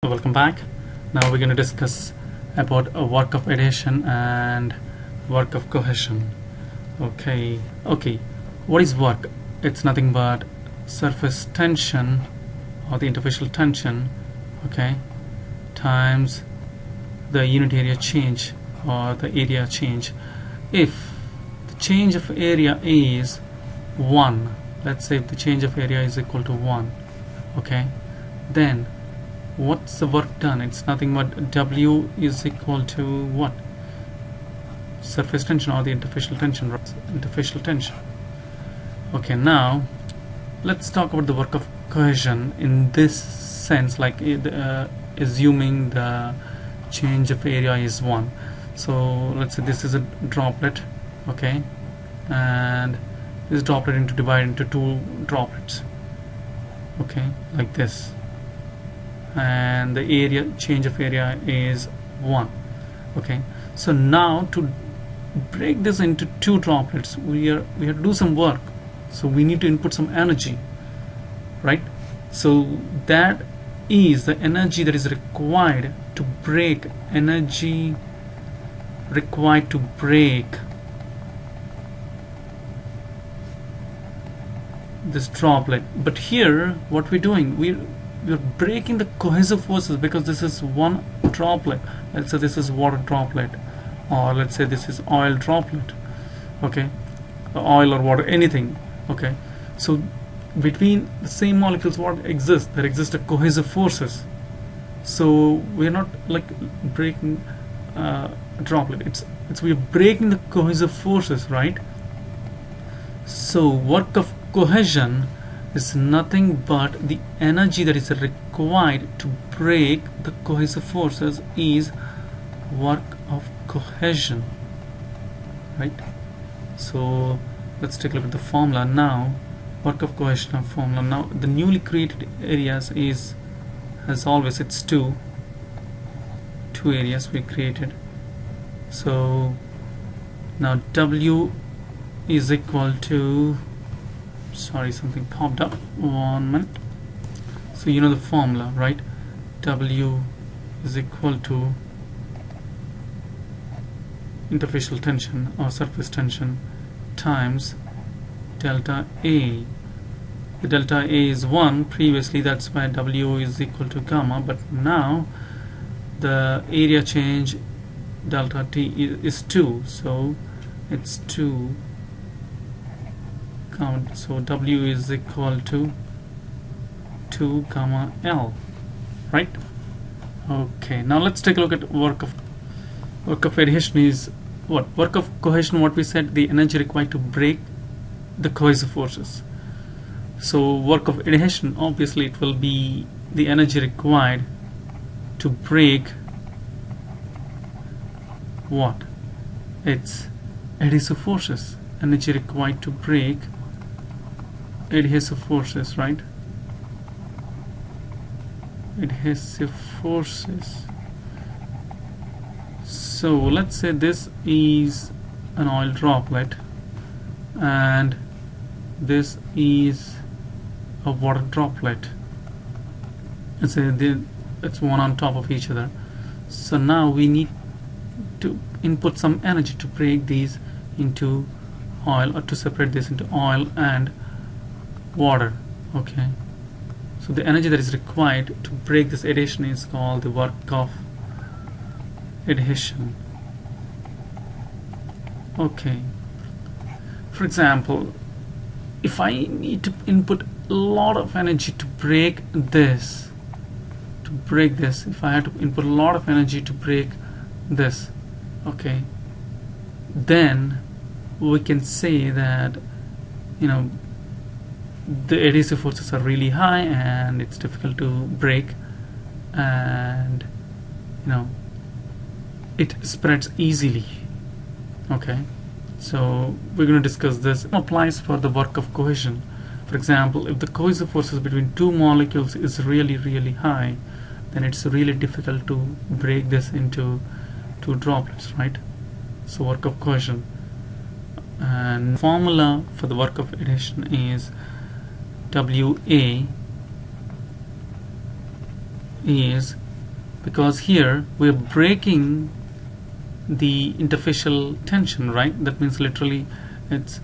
Welcome back. Now we're going to discuss about a work of adhesion and work of cohesion. Okay, what is work? It's nothing but surface tension or the interfacial tension, okay, times the unit area change or the area change. If the change of area is 1, let's say if the change of area is equal to 1, okay, then what's the work done? It's nothing but W is equal to what? Surface tension or the interfacial tension, right? Interfacial tension. Okay, now let's talk about the work of cohesion in this sense, like assuming the change of area is 1. So let's say this is a droplet, okay, and this droplet divided into 2 droplets, okay, like this, and the area change of area is 1. Okay, so now to break this into 2 droplets, we have to do some work, so we need to input some energy, right? So that is the energy that is required to break this droplet. But here what we're doing, we're breaking the cohesive forces, because this is one droplet. Let's say this is water droplet, or let's say this is oil droplet, okay, oil or water, anything, okay. So between the same molecules, what exists? There exist a cohesive forces. So we're not like breaking a droplet, it's we're breaking the cohesive forces, right? So work of cohesion is nothing but the energy that is required to break the cohesive forces is work of cohesion, right? So let's take a look at the formula now. Work of cohesion of formula. Now the newly created areas is, as always, it's two areas we created. So now W is equal to, sorry, something popped up, 1 minute. So you know the formula, right? W is equal to interfacial tension or surface tension times delta A. The delta A is 1 previously, that's why W is equal to gamma, but now the area change delta T is 2, so it's 2 count, so W is equal to 2 gamma L, right? Okay, now let's take a look at work of adhesion is what? Work of cohesion, what we said, the energy required to break the cohesive forces. So work of adhesion, obviously it will be the energy required to break what? It's adhesive forces, energy required to break adhesive forces, right? Adhesive forces. So let's say this is an oil droplet and this is a water droplet. Let's say it's one on top of each other. So now we need to input some energy to break these into oil, or to separate this into oil and water, okay. So the energy that is required to break this adhesion is called the work of adhesion. Okay, for example, if I need to input a lot of energy to break this, if I had to input a lot of energy to break this, okay, then we can say that, you know, the adhesive forces are really high and it's difficult to break, and you know, it spreads easily, okay. So we're going to discuss this. It applies for the work of cohesion. For example, if the cohesive forces between 2 molecules is really high, then it's really difficult to break this into 2 droplets, right? So work of cohesion, and formula for the work of adhesion is WA is because here we're breaking the interfacial tension, right? That means literally it's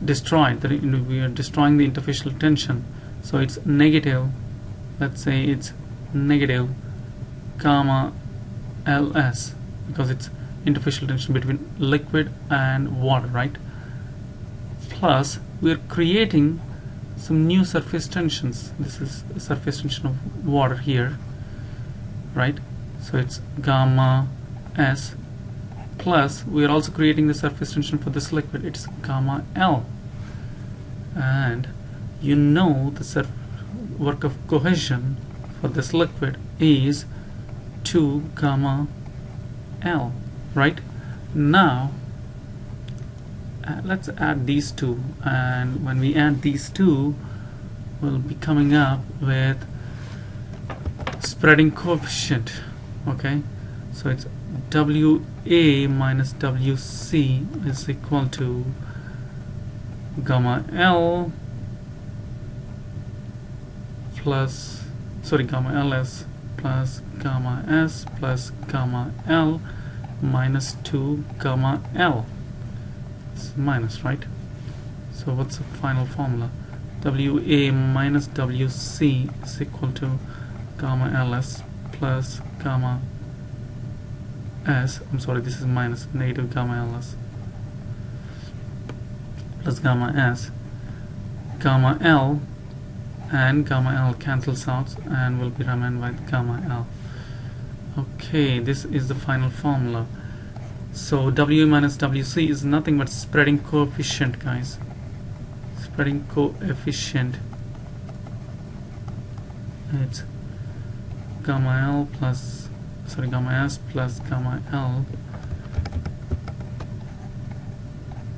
destroyed. We are destroying the interfacial tension. So it's negative, let's say it's negative gamma ls, because it's interfacial tension between liquid and water, right? Plus we're creating some new surface tensions. This is a surface tension of water here, right? So it's gamma s, plus we are also creating the surface tension for this liquid. It's gamma L, and you know the work of cohesion for this liquid is 2 gamma L, right? Now let's add these two, and when we add these two, we'll be coming up with spreading coefficient. Okay, so it's WA minus WC is equal to gamma L plus, sorry, gamma LS plus gamma S plus gamma L minus 2 gamma L. It's minus, right? So what's the final formula? WA minus WC is equal to gamma LS plus gamma S, I'm sorry, this is minus, negative gamma LS plus gamma S. Gamma L and gamma L cancels out and will be remained with gamma L. Okay, this is the final formula. So W minus WC is nothing but spreading coefficient, guys. Spreading coefficient. It's gamma L plus, sorry, gamma S plus gamma L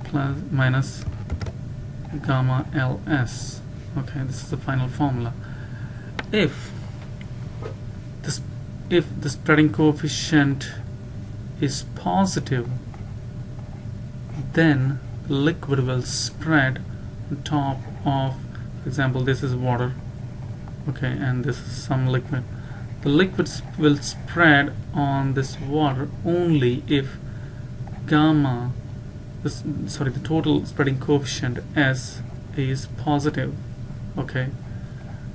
plus minus gamma LS. Okay, this is the final formula. If the spreading coefficient is positive, then liquid will spread on top of, for example, this is water, okay, and this is some liquid. The liquids will spread on this water only if gamma, the total spreading coefficient S is positive. Okay,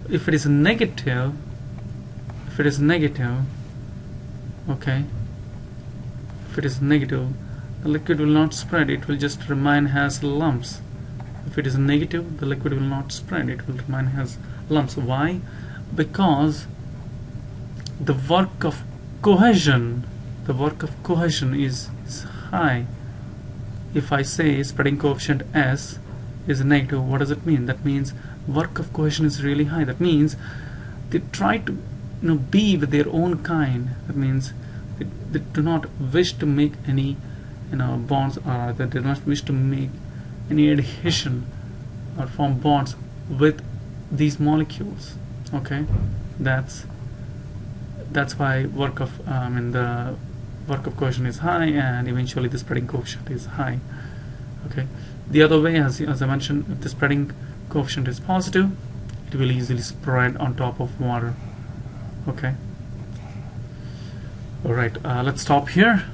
if it is negative, okay, if it is negative, the liquid will not spread, it will just remain as lumps. If it is negative, the liquid will not spread, it will remain as lumps. Why? Because the work of cohesion is high. If I say spreading coefficient S is negative, what does it mean? That means work of cohesion is really high. That means they try to be with their own kind. That means they do not wish to make any bonds, or they do not wish to make any adhesion or form bonds with these molecules. Okay, that's why work of the work of cohesion is high, and eventually the spreading coefficient is high. Okay, the other way, as I mentioned, if the spreading coefficient is positive, it will easily spread on top of water. Okay, alright, let's stop here.